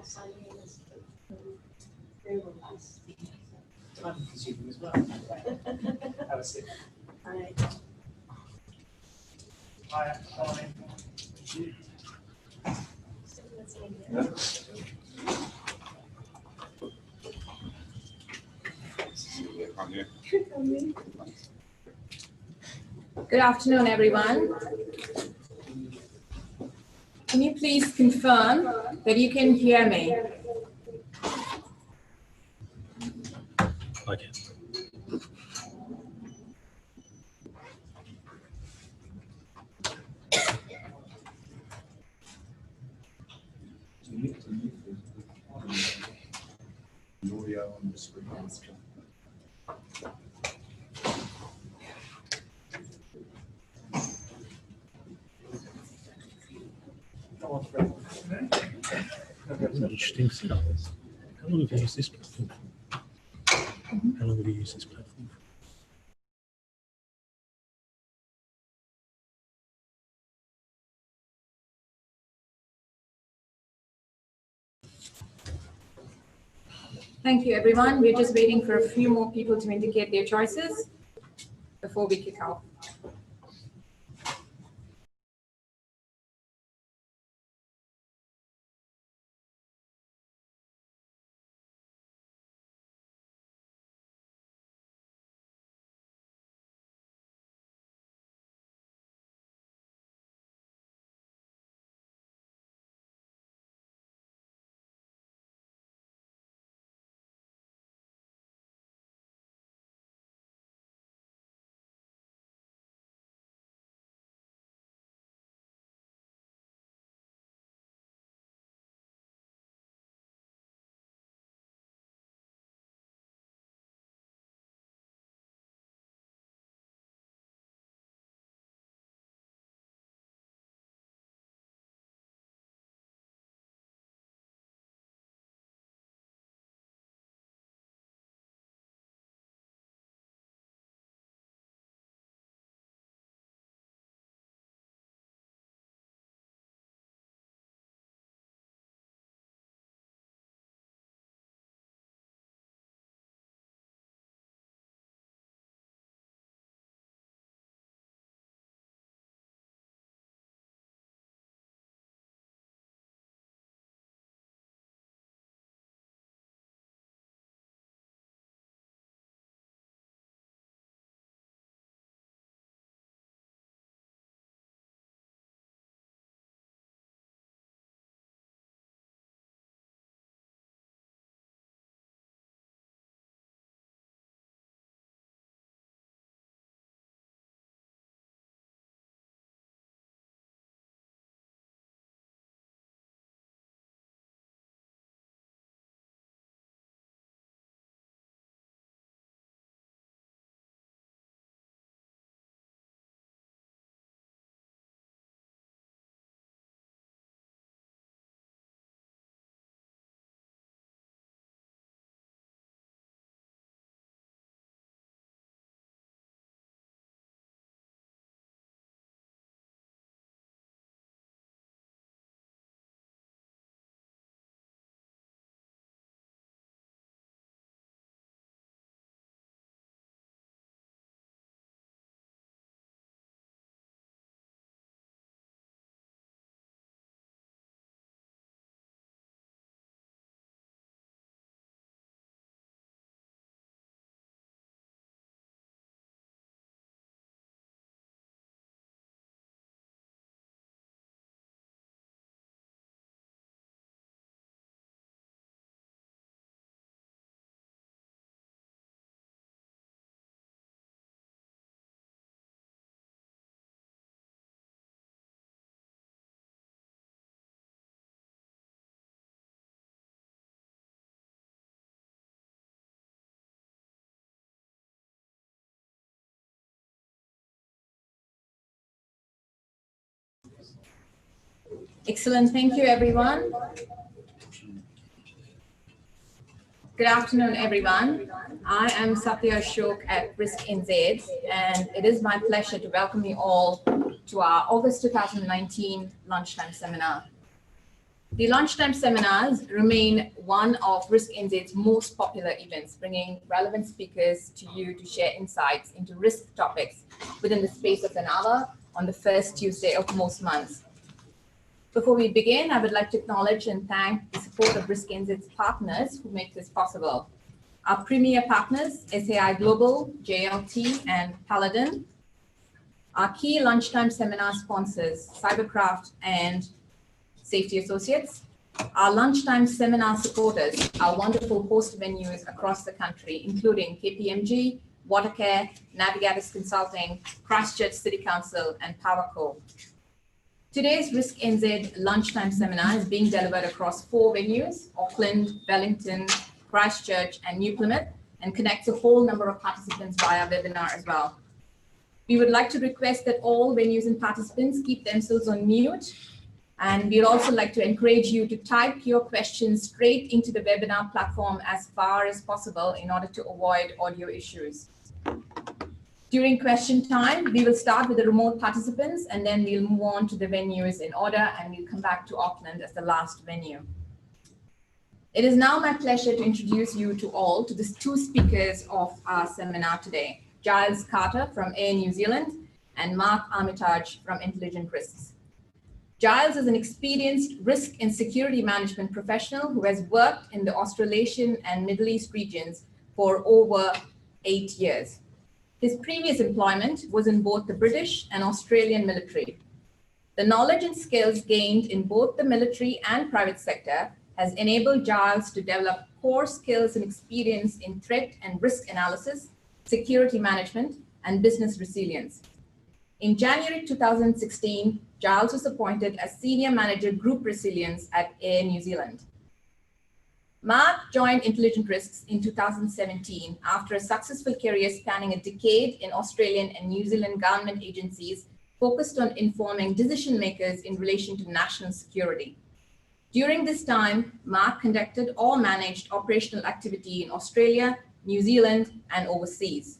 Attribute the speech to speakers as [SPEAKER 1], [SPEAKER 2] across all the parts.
[SPEAKER 1] signing in is very robust.
[SPEAKER 2] Time consuming as well. Have a sip.
[SPEAKER 1] Hi.
[SPEAKER 2] Hi.
[SPEAKER 3] Good afternoon, everyone. Can you please confirm that you can hear me?
[SPEAKER 4] Okay.
[SPEAKER 5] Audio on the screen.
[SPEAKER 4] That's an interesting setup. How long have you used this platform for? How long have you used this platform for?
[SPEAKER 3] Thank you, everyone. We're just waiting for a few more people to indicate their choices before we kick off. Excellent. Thank you, everyone. Good afternoon, everyone. I am Satya Ashok at RiskNZ, and it is my pleasure to welcome you all to our August 2019 Lunchtime seminar. The Lunchtime seminars remain one of RiskNZ's most popular events, bringing relevant speakers to you to share insights into risk topics within the space of an hour on the first Tuesday of most months. Before we begin, I would like to acknowledge and thank the support of RiskNZ's partners who make this possible. Our premier partners, SAI Global, JLT, and Paladin. Our key Lunchtime seminar sponsors, Cybercraft and Safety Associates. Our Lunchtime seminar supporters, our wonderful host venues across the country, including KPMG, Watercare, Navigators Consulting, Christchurch City Council, and PowerCo. Today's RiskNZ Lunchtime seminar is being delivered across 4 venues, Auckland, Wellington, Christchurch, and New Plymouth, and connects a whole number of participants via webinar as well. We would like to request that all venues and participants keep themselves on mute. And we'd also like to encourage you to type your questions straight into the webinar platform as far as possible in order to avoid audio issues. During question time, we will start with the remote participants and then we'll move on to the venues in order, and we'll come back to Auckland as the last venue. It is now my pleasure to introduce you to all to the 2 speakers of our seminar today, Giles Carter from Air New Zealand and Marc Armitage from Intelligent Risks. Giles is an experienced risk and security management professional who has worked in the Australasian and Middle East regions for over 8 years. His previous employment was in both the British and Australian military. The knowledge and skills gained in both the military and private sector has enabled Giles to develop core skills and experience in threat and risk analysis, security management, and business resilience. In January 2016, Giles was appointed as Senior Manager Group Resilience at Air New Zealand. Marc joined Intelligent Risks in 2017 after a successful career spanning a decade in Australian and New Zealand government agencies focused on informing decision makers in relation to national security. During this time, Marc conducted or managed operational activity in Australia, New Zealand, and overseas.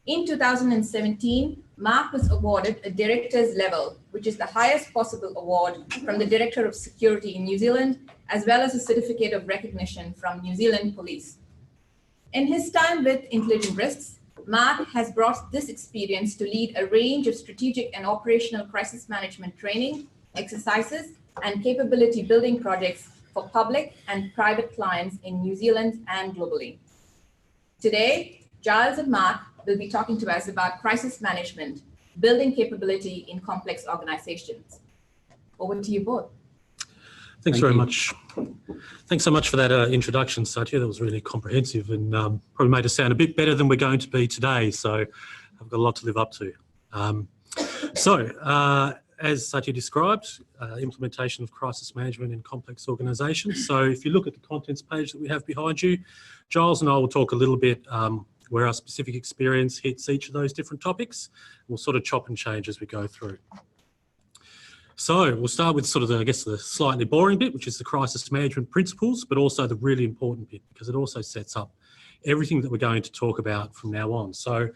[SPEAKER 3] In 2017, Marc was awarded a director's level, which is the highest possible award from the Director of Security in New Zealand, as well as a certificate of recognition from New Zealand Police. In his time with Intelligent Risks, Marc has brought this experience to lead a range of strategic and operational crisis management training, exercises, and capability building projects for public and private clients in New Zealand and globally. Today, Giles and Marc will be talking to us about crisis management, building capability in complex organizations. Over to you both.
[SPEAKER 4] Thanks very much. Thanks so much for that introduction, Satya. That was really comprehensive and probably made us sound a bit better than we're going to be today. So I've got a lot to live up to. As Satya described, implementation of crisis management in complex organisations. So if you look at the contents page that we have behind you, Giles and I will talk a little bit where our specific experience hits each of those different topics. We'll sort of chop and change as we go through. So we'll start with sort of the slightly boring bit, which is the crisis management principles, but also the really important bit, because it also sets up everything that we're going to talk about from now on. So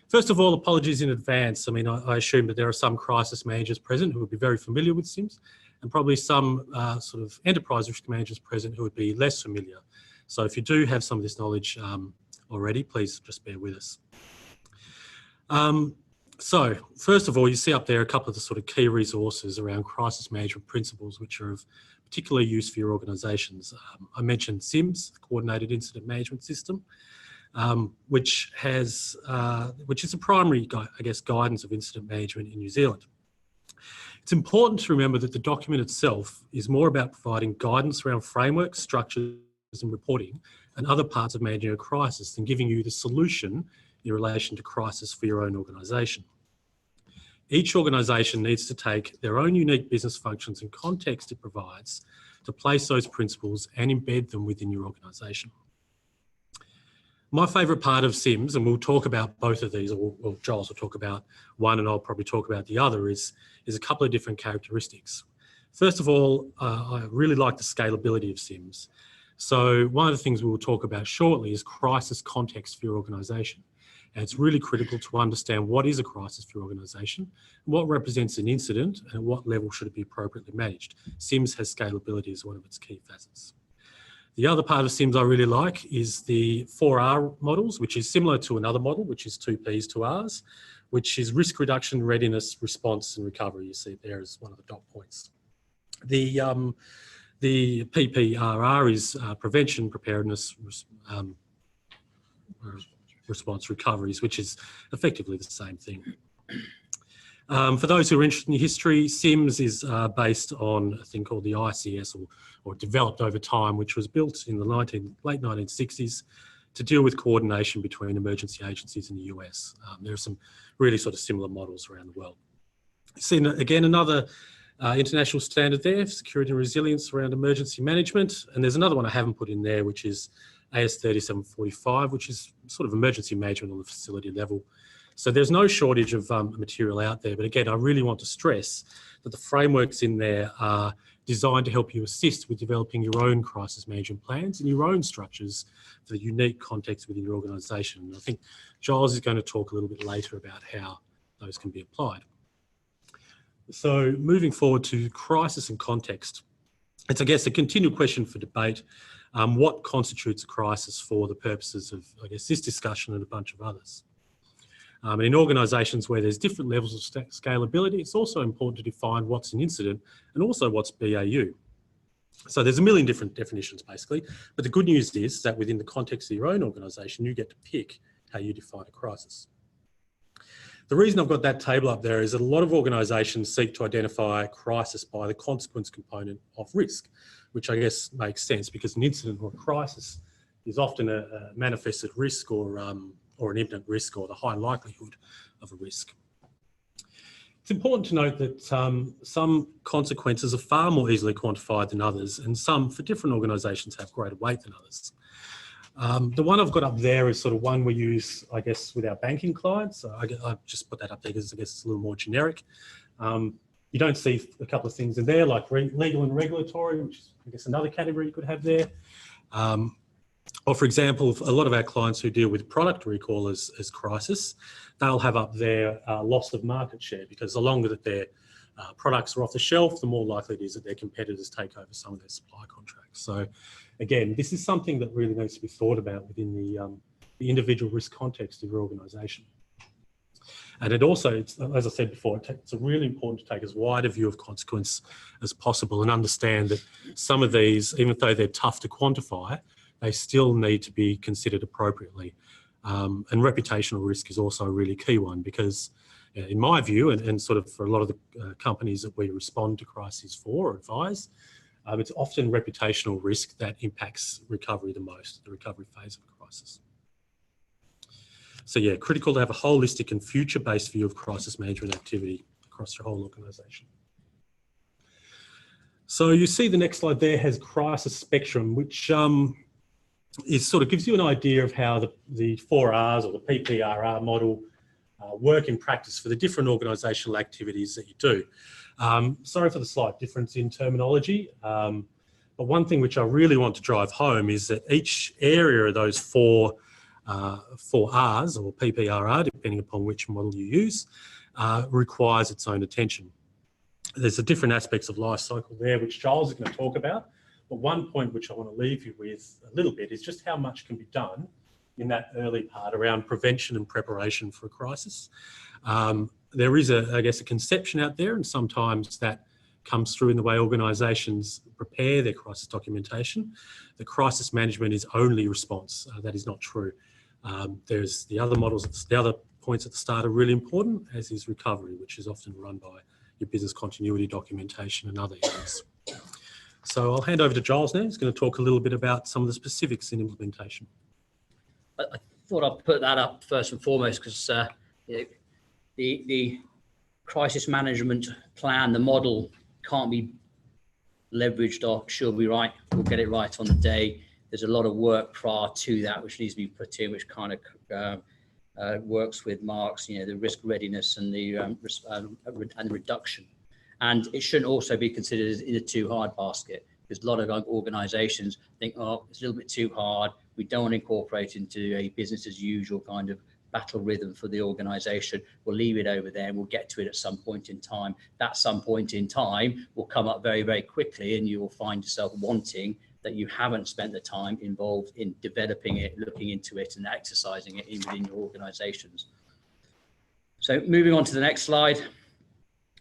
[SPEAKER 4] first of all, apologies in advance. I mean, I assume that there are some crisis managers present who would be very familiar with SIMS, and probably some sort of enterprise risk managers present who would be less familiar. So if you do have some of this knowledge already, please just bear with us. So first of all, you see up there a couple of the sort of key resources around crisis management principles, which are of particular use for your organisations. I mentioned SIMS, the Coordinated Incident Management System, which is a primary, guidance of incident management in New Zealand. It's important to remember that the document itself is more about providing guidance around frameworks, structures, and reporting and other parts of managing a crisis than giving you the solution in relation to crisis for your own organisation. Each organisation needs to take their own unique business functions and context it provides to place those principles and embed them within your organisation. My favourite part of SIMS, and we'll talk about both of these, or Giles will talk about one and I'll probably talk about the other, is a couple of different characteristics. First of all, I really like the scalability of SIMS. So one of the things we will talk about shortly is crisis context for your organisation. And it's really critical to understand what is a crisis for your organisation, what represents an incident, and at what level should it be appropriately managed. SIMS has scalability as one of its key facets. The other part of SIMS I really like is the 4R models, which is similar to another model, which is 2 Ps, 2 Rs, which is risk reduction, readiness, response, and recovery. You see it there as one of the dot points. The PPRR is prevention, preparedness, response, recoveries, which is effectively the same thing. For those who are interested in history, SIMS is based on a thing called the ICS, or developed over time, which was built in the late 1960s to deal with coordination between emergency agencies in the US. There are some really sort of similar models around the world. See, again, another international standard there, security and resilience around emergency management. And there's another one I haven't put in there, which is AS3745, which is sort of emergency management on the facility level. So there's no shortage of material out there. But again, I really want to stress that the frameworks in there are designed to help you assist with developing your own crisis management plans and your own structures for the unique context within your organisation. And I think Giles is going to talk a little bit later about how those can be applied. So moving forward to crisis and context, it's, I guess, a continual question for debate. What constitutes a crisis for the purposes of, I guess, this discussion and a bunch of others? And in organisations where there's different levels of scalability, it's also important to define what's an incident and also what's BAU. So there's a million different definitions, basically. But the good news is that within the context of your own organisation, you get to pick how you define a crisis. The reason I've got that table up there is that a lot of organisations seek to identify a crisis by the consequence component of risk, which I guess makes sense because an incident or a crisis is often a manifested risk or an imminent risk or the high likelihood of a risk. It's important to note that some consequences are far more easily quantified than others, and some for different organisations have greater weight than others. The one I've got up there is sort of one we use, I guess, with our banking clients. So I've just put that up there because I guess it's a little more generic. You don't see a couple of things in there like legal and regulatory, which is, I guess, another category you could have there. Or, for example, a lot of our clients who deal with product recall as crisis, they'll have up there loss of market share, because the longer that their products are off the shelf, the more likely it is that their competitors take over some of their supply contracts. So, again, this is something that really needs to be thought about within the individual risk context of your organisation. And it also, as I said before, it's really important to take as wide a view of consequence as possible and understand that some of these, even though they're tough to quantify, they still need to be considered appropriately. And reputational risk is also a really key one because, in my view, and sort of for a lot of the companies that we respond to crises for or advise, it's often reputational risk that impacts recovery the most, the recovery phase of a crisis. So yeah, critical to have a holistic and future-based view of crisis management activity across your whole organisation. So you see the next slide there has crisis spectrum, which is sort of gives you an idea of how the 4Rs or the PPRR model work in practice for the different organisational activities that you do. Sorry for the slight difference in terminology, but one thing which I really want to drive home is that each area of those four Rs or PPRR, depending upon which model you use, requires its own attention. There's the different aspects of life cycle there, which Giles is going to talk about. But one point which I want to leave you with a little bit is just how much can be done in that early part around prevention and preparation for a crisis. There is, I guess, a conception out there, and sometimes that comes through in the way organisations prepare their crisis documentation, that crisis management is only response. That is not true. There's the other models, the other points at the start are really important, as is recovery, which is often run by your business continuity documentation and other areas. So I'll hand over to Giles now. He's going to talk a little bit about some of the specifics in implementation.
[SPEAKER 6] I thought I'd put that up first and foremost because the crisis management plan, the model, can't be leveraged or she'll be right, we'll get it right on the day. There's a lot of work prior to that which needs to be put in, which kind of works with Marc's, the risk readiness and the reduction. And it shouldn't also be considered in a too hard basket. because a lot of organizations think, oh, it's a little bit too hard. We don't want to incorporate into a business as usual kind of battle rhythm for the organization. We'll leave it over there and we'll get to it at some point in time. That some point in time will come up very, very quickly, and you will find yourself wanting that you haven't spent the time involved in developing it, looking into it and exercising it within your organizations. So moving on to the next slide.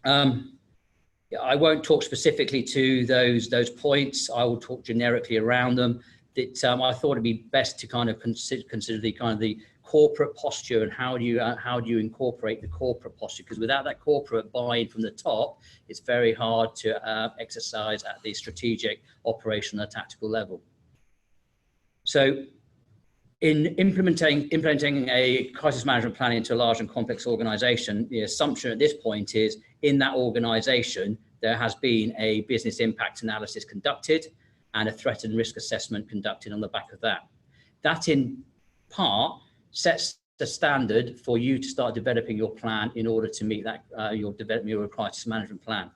[SPEAKER 6] I won't talk specifically to those points. I will talk generically around them. That I thought it'd be best to kind of consider the corporate posture, and how do you incorporate the corporate posture, because without that corporate buy-in from the top, it's very hard to exercise at the strategic, operational, and tactical level. So in implementing a crisis management plan into a large and complex organization, the assumption at this point is in that organization there has been a business impact analysis conducted and a threat and risk assessment conducted on the back of that. That in part sets the standard for you to start developing your plan in order to meet that your crisis management plan.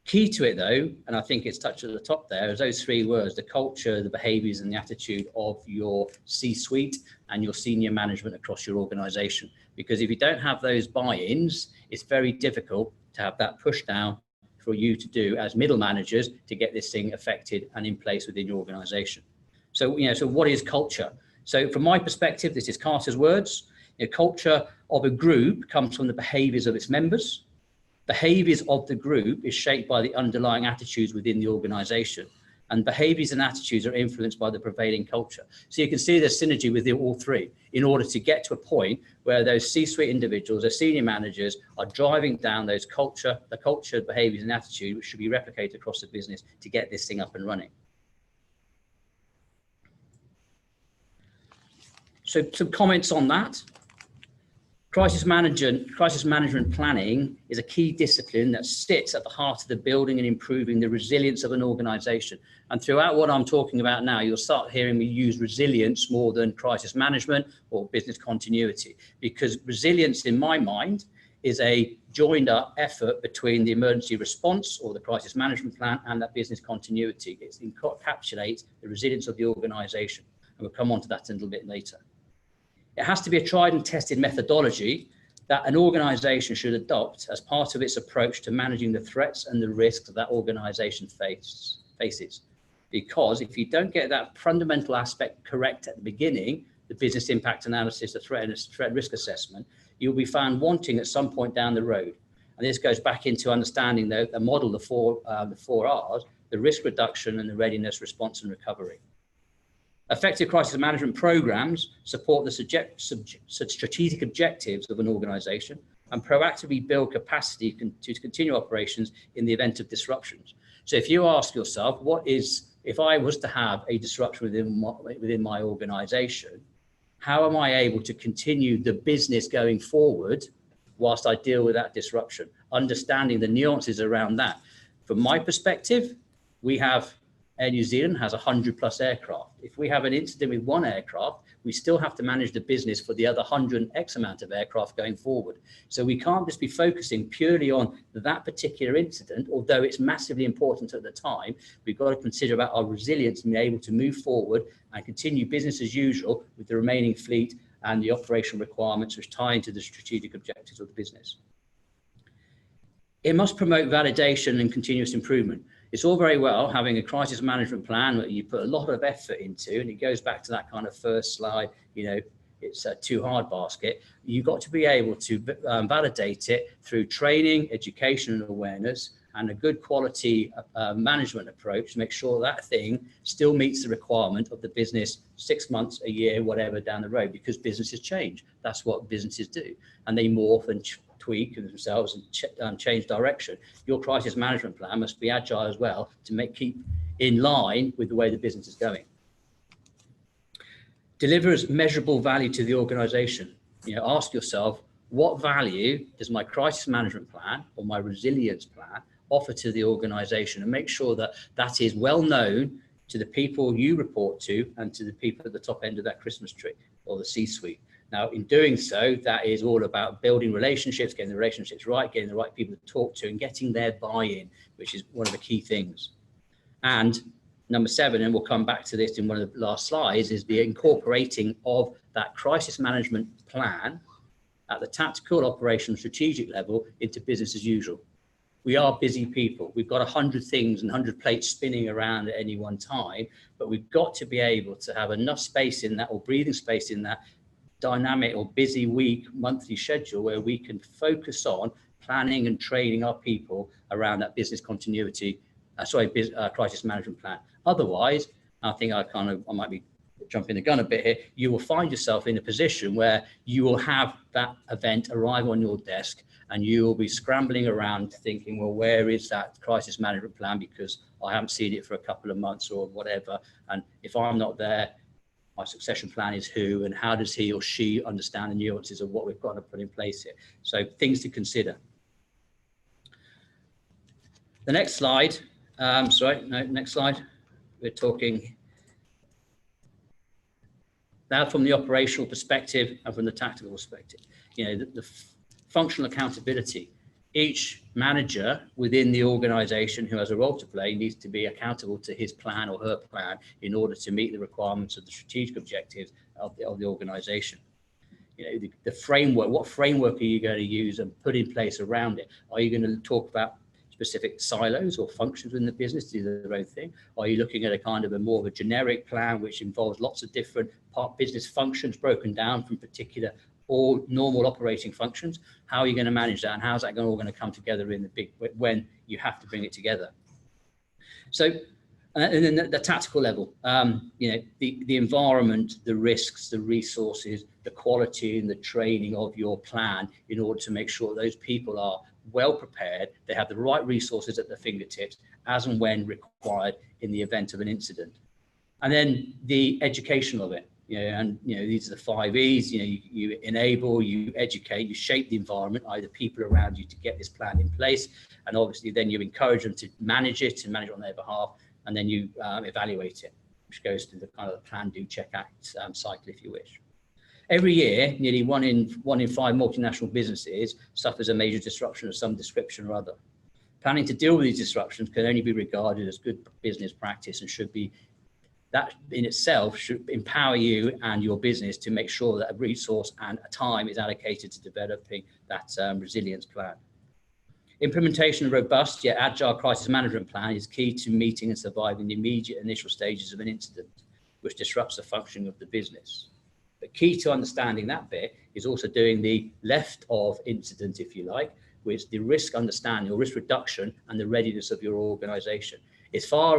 [SPEAKER 6] Key to it though, and I think it's touched at the top there, is those three words: the culture, the behaviors, and the attitude of your C-suite and your senior management across your organization. Because if you don't have those buy-ins, it's very difficult to have that push down for you to do as middle managers to get this thing affected and in place within your organization. So, so what is culture? So from my perspective, this is Carter's words. Culture of a group comes from the behaviors of its members. Behaviors of the group is shaped by the underlying attitudes within the organization, and behaviors and attitudes are influenced by the prevailing culture. So you can see there's synergy with all three in order to get to a point where those C-suite individuals, those senior managers, are driving down the culture, behaviors and attitude, which should be replicated across the business to get this thing up and running. So some comments on that. Crisis management planning is a key discipline that sits at the heart of the building and improving the resilience of an organization. And throughout what I'm talking about now, you'll start hearing me use resilience more than crisis management or business continuity, because resilience in my mind is a joined up effort between the emergency response or the crisis management plan and that business continuity. It encapsulates the resilience of the organization. And we'll come on to that a little bit later. It has to be a tried and tested methodology that an organization should adopt as part of its approach to managing the threats and the risks that organization faces. Because if you don't get that fundamental aspect correct at the beginning, the business impact analysis, the threat and risk assessment, you'll be found wanting at some point down the road. And this goes back into understanding the model, the four R's, the risk reduction and the readiness, response and recovery. Effective crisis management programs support the strategic objectives of an organization and proactively build capacity to continue operations in the event of disruptions. So if you ask yourself, if I was to have a disruption within my organization, how am I able to continue the business going forward whilst I deal with that disruption? Understanding the nuances around that. From my perspective, we have Air New Zealand has 100+ aircraft. If we have an incident with one aircraft, we still have to manage the business for the other 100 X amount of aircraft going forward. So we can't just be focusing purely on that particular incident, although it's massively important at the time. We've got to consider about our resilience and be able to move forward and continue business as usual with the remaining fleet and the operational requirements which tie into the strategic objectives of the business. It must promote validation and continuous improvement. It's all very well having a crisis management plan that you put a lot of effort into, and it goes back to that kind of first slide, it's a too hard basket. You've got to be able to validate it through training, education and awareness, and a good quality management approach to make sure that thing still meets the requirement of the business 6 months, a year, whatever down the road, because businesses change. That's what businesses do. And they morph and tweak themselves and change direction. Your crisis management plan must be agile as well to keep in line with the way the business is going. Delivers measurable value to the organization. Ask yourself, what value does my crisis management plan or my resilience plan offer to the organization, and make sure that that is well known to the people you report to and to the people at the top end of that Christmas tree or the C-suite. Now, in doing so, that is all about building relationships, getting the relationships right, getting the right people to talk to and getting their buy-in, which is one of the key things. And number 7, and we'll come back to this in one of the last slides, is the incorporating of that crisis management plan at the tactical, operational, strategic level into business as usual. We are busy people. We've got 100 things and 100 plates spinning around at any one time, but we've got to be able to have enough space in that, or breathing space in that dynamic or busy week, monthly schedule, where we can focus on planning and training our people around that business continuity, crisis management plan. Otherwise, I think I might be jumping the gun a bit here, you will find yourself in a position where you will have that event arrive on your desk and you will be scrambling around thinking, well, where is that crisis management plan? Because I haven't seen it for a couple of months or whatever. And if I'm not there, my succession plan is who, and how does he or she understand the nuances of what we've got to put in place here? So things to consider. The next slide, next slide. We're talking now from the operational perspective and from the tactical perspective. You know, the functional accountability. Each manager within the organization who has a role to play needs to be accountable to his plan or her plan in order to meet the requirements of the strategic objectives of the organization. You know, the framework, what framework are you going to use and put in place around it? Are you going to talk about specific silos or functions within the business to do their own thing? Are you looking at a kind of a more of a generic plan which involves lots of different business functions broken down from particular or normal operating functions? How are you going to manage that, and how's that all going to come together in the big, when you have to bring it together? So, and then the tactical level, you know, the environment, the risks, the resources, the quality and the training of your plan in order to make sure those people are well prepared, they have the right resources at their fingertips as and when required in the event of an incident. And then the education of it, you know, and you know, these are the 5 E's. You know, you enable, you educate, you shape the environment, either people around you to get this plan in place, and obviously then you encourage them to manage it and manage it on their behalf, and then you evaluate it, which goes to the kind of the plan, do, check, act cycle, if you wish. Every year, nearly one in 5 multinational businesses suffers a major disruption of some description or other. Planning to deal with these disruptions can only be regarded as good business practice, and should be, that in itself should empower you and your business to make sure that a resource and a time is allocated to developing that resilience plan. Implementation of a robust yet agile crisis management plan is key to meeting and surviving the immediate initial stages of an incident which disrupts the functioning of the business. The key to understanding that bit is also doing the left of incident, if you like, which is the risk understanding or risk reduction and the readiness of your organization. It's far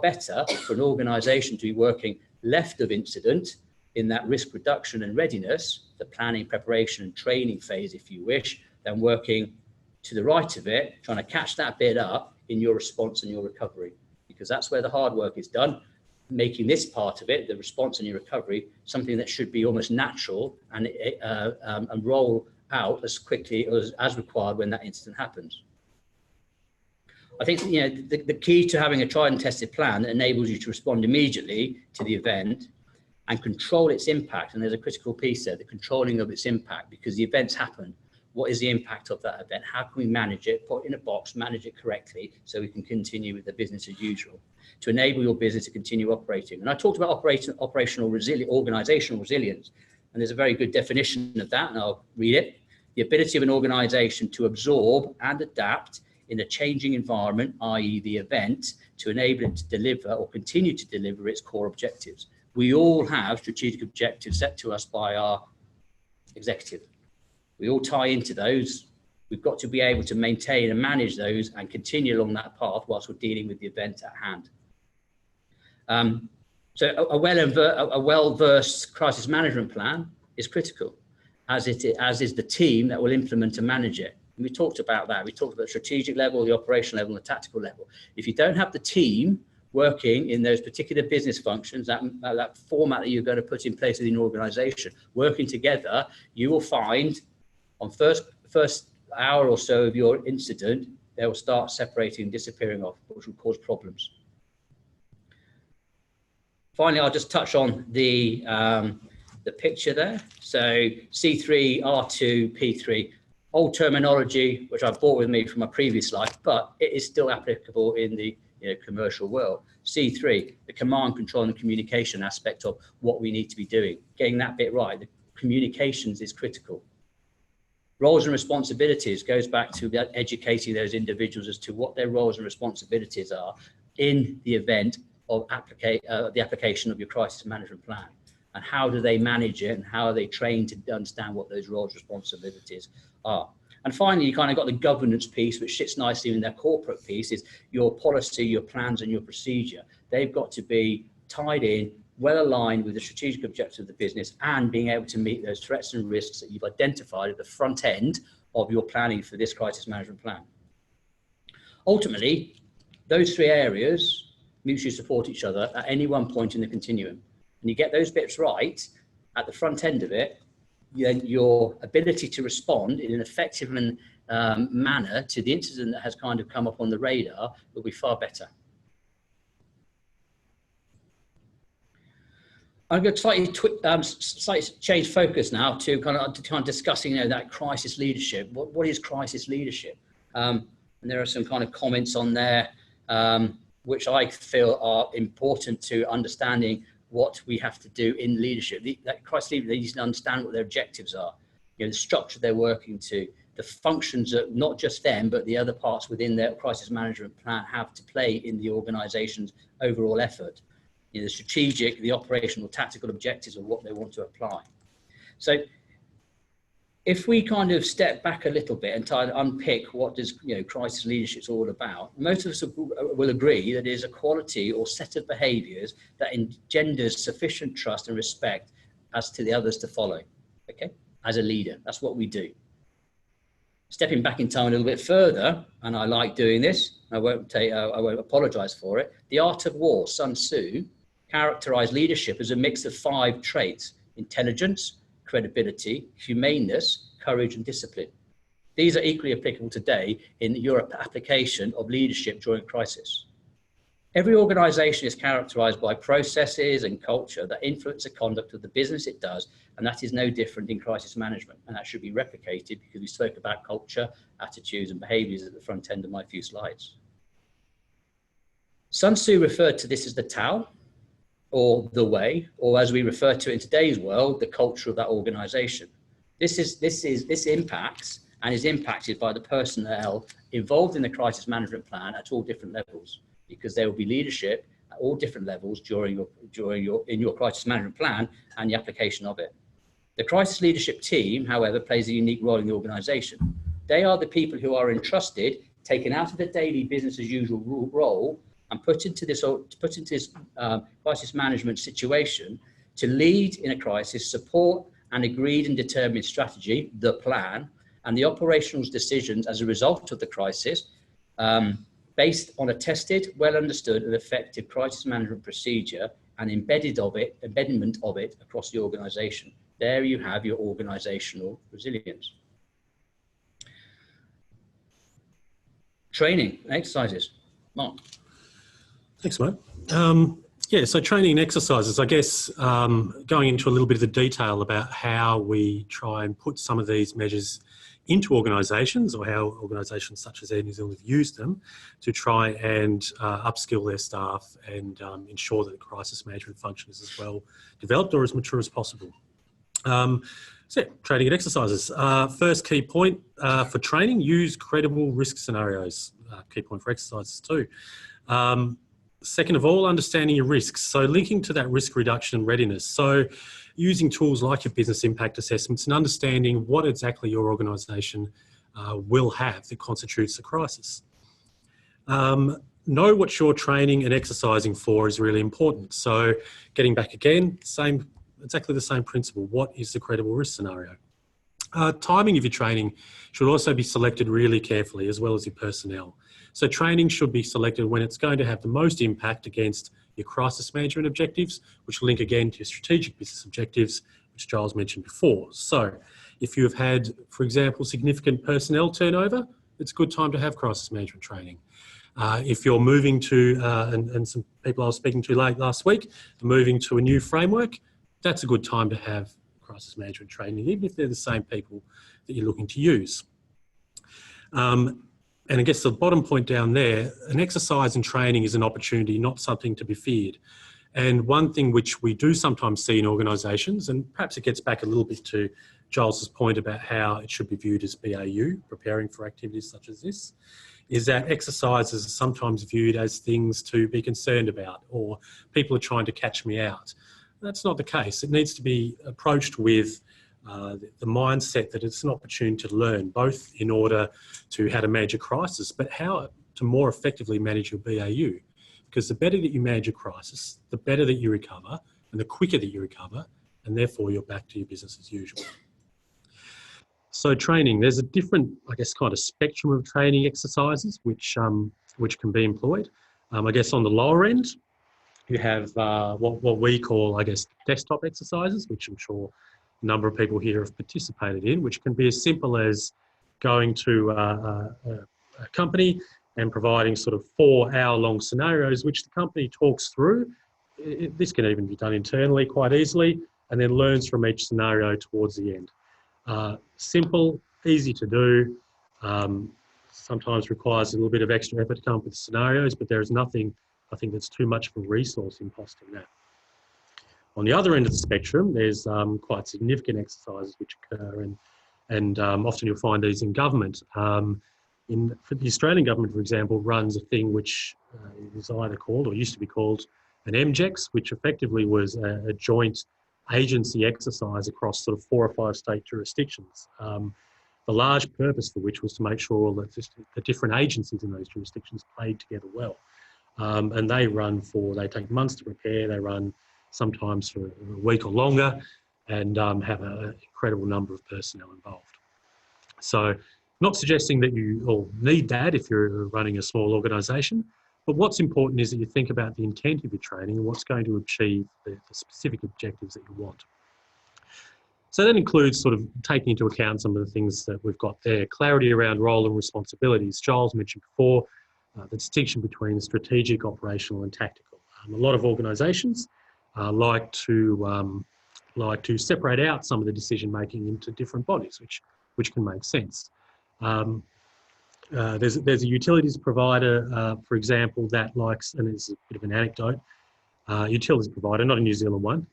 [SPEAKER 6] better for an organization to be working left of incident in that risk reduction and readiness, the planning, preparation and training phase, if you wish, than working to the right of it, trying to catch that bit up in your response and your recovery, because that's where the hard work is done. Making this part of it, the response and your recovery, something that should be almost natural and roll out as quickly as required when that incident happens. I think, you know, the key to having a tried and tested plan that enables you to respond immediately to the event and control its impact. And there's a critical piece there, the controlling of its impact, because the events happen. What is the impact of that event? How can we manage it, put it in a box, manage it correctly so we can continue with the business as usual, to enable your business to continue operating. And I talked about organizational resilience, and there's a very good definition of that, and I'll read it. The ability of an organization to absorb and adapt in a changing environment, i.e. the event, to enable it to deliver or continue to deliver its core objectives. We all have strategic objectives set to us by our executive. We all tie into those. We've got to be able to maintain and manage those and continue along that path whilst we're dealing with the event at hand. So a well-versed crisis management plan is critical, as is the team that will implement and manage it. And we talked about that. We talked about the strategic level, the operational level, and the tactical level. If you don't have the team working in those particular business functions, that format that you're going to put in place within an organization, working together, you will find on first hour or so of your incident, they will start separating and disappearing off, which will cause problems. Finally, I'll just touch on the picture there. So C3, R2, P3, old terminology, which I brought with me from my previous life, but it is still applicable in the commercial world. C3, the command, control and communication aspect of what we need to be doing. Getting that bit right, the communications is critical. Roles and responsibilities goes back to educating those individuals as to what their roles and responsibilities are in the event of the application of your crisis management plan, and how do they manage it, and how are they trained to understand what those roles and responsibilities are. And finally, you kind of got the governance piece, which sits nicely in their corporate piece, is your policy, your plans and your procedure. They've got to be tied in, well aligned with the strategic objectives of the business, and being able to meet those threats and risks that you've identified at the front end of your planning for this crisis management plan. Ultimately, those three areas mutually support each other at any one point in the continuum. And you get those bits right at the front end of it, then your ability to respond in an effective manner to the incident that has kind of come up on the radar will be far better. I'm going to slightly change focus now to kind of discussing that crisis leadership. What is crisis leadership? And there are some kind of comments on there which I feel are important to understanding what we have to do in leadership. That crisis leader, they need to understand what their objectives are, the structure they're working to, the functions that not just them, but the other parts within their crisis management plan have to play in the organization's overall effort. The strategic, the operational, tactical objectives of what they want to apply. So if we kind of step back a little bit and try to unpick what does crisis leadership is all about, most of us will agree that it is a quality or set of behaviours that engenders sufficient trust and respect as to the others to follow. Okay, as a leader, that's what we do. Stepping back in time a little bit further, and I like doing this, I won't apologise for it. The Art of War, Sun Tzu, characterised leadership as a mix of 5 traits: intelligence, credibility, humaneness, courage and discipline. These are equally applicable today in your application of leadership during crisis. Every organisation is characterised by processes and culture that influence the conduct of the business it does, and that is no different in crisis management, and that should be replicated because we spoke about culture, attitudes and behaviours at the front end of my few slides. Sun Tzu referred to this as the Tao, or the way, or as we refer to it in today's world, the culture of that organisation. This impacts and is impacted by the personnel involved in the crisis management plan at all different levels, because there will be leadership at all different levels in your crisis management plan and the application of it. The crisis leadership team, however, plays a unique role in the organisation. They are the people who are entrusted, taken out of the daily business as usual role, and put into this crisis management situation to lead in a crisis, support an agreed and determined strategy, the plan, and the operational decisions as a result of the crisis, based on a tested, well understood and effective crisis management procedure and embedment of it across the organisation. There you have your organisational resilience. Training and exercises. Mark.
[SPEAKER 4] Thanks, mate. Yeah, so training and exercises, I guess, going into a little bit of the detail about how we try and put some of these measures into organisations, or how organisations such as Air New Zealand have used them to try and upskill their staff and ensure that the crisis management function is as well developed or as mature as possible. So yeah, training and exercises. First key point for training, use credible risk scenarios. Key point for exercises too. Second of all, understanding your risks. So linking to that risk reduction and readiness. So using tools like your business impact assessments and understanding what exactly your organisation will have that constitutes a crisis. Know what you're training and exercising for is really important. So getting back again, exactly the same principle. What is the credible risk scenario? Timing of your training should also be selected really carefully, as well as your personnel. So training should be selected when it's going to have the most impact against your crisis management objectives, which link again to your strategic business objectives, which Giles mentioned before. So if you have had, for example, significant personnel turnover, it's a good time to have crisis management training. If you're moving to, and some people I was speaking to late last week, moving to a new framework, that's a good time to have crisis management training, even if they're the same people that you're looking to use. And I guess the bottom point down there, an exercise and training is an opportunity, not something to be feared. And one thing which we do sometimes see in organisations, and perhaps it gets back a little bit to Giles's point about how it should be viewed as BAU, preparing for activities such as this, is that exercises are sometimes viewed as things to be concerned about, or people are trying to catch me out. That's not the case. It needs to be approached with the mindset that it's an opportunity to learn, both in order to how to manage a crisis, but how to more effectively manage your BAU. Because the better that you manage a crisis, the better that you recover, and the quicker that you recover, and therefore you're back to your business as usual. So training, there's a different, I guess, kind of spectrum of training exercises which can be employed. I guess on the lower end, you have what we call, I guess, desktop exercises, which I'm sure a number of people here have participated in, which can be as simple as going to a company and providing sort of 4-hour-long scenarios, which the company talks through. This can even be done internally quite easily, and then learns from each scenario towards the end. Simple, easy to do, sometimes requires a little bit of extra effort to come up with scenarios, but there is nothing, I think, that's too much of a resource in posting that. On the other end of the spectrum, there's quite significant exercises which occur, and often you'll find these in government. For the Australian government, for example, runs a thing which is either called or used to be called an MJEX, which effectively was a joint agency exercise across sort of 4 or 5 state jurisdictions. The large purpose for which was to make sure that the different agencies in those jurisdictions played together well. And they take months to prepare, they run sometimes for a week or longer, and have an incredible number of personnel involved. So not suggesting that you all need that if you're running a small organisation, but what's important is that you think about the intent of your training and what's going to achieve the specific objectives that you want. So that includes sort of taking into account some of the things that we've got there. Clarity around role and responsibilities. Giles mentioned before the distinction between strategic, operational and tactical. A lot of organisations like to separate out some of the decision making into different bodies, which can make sense. There's a utilities provider, for example, that likes, and it's a bit of an anecdote, utilities provider, not a New Zealand one,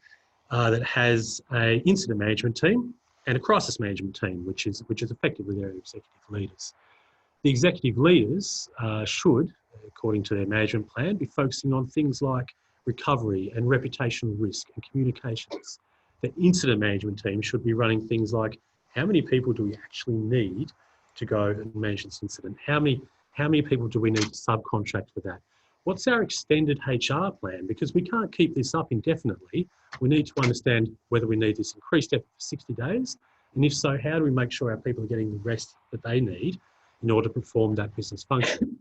[SPEAKER 4] that has an incident management team and a crisis management team, which is effectively their executive leaders. The executive leaders should, according to their management plan, be focusing on things like recovery and reputational risk and communications. The incident management team should be running things like, how many people do we actually need to go and manage this incident? How many people do we need to subcontract for that? What's our extended HR plan? Because we can't keep this up indefinitely. We need to understand whether we need this increased effort for 60 days. And if so, how do we make sure our people are getting the rest that they need in order to perform that business function?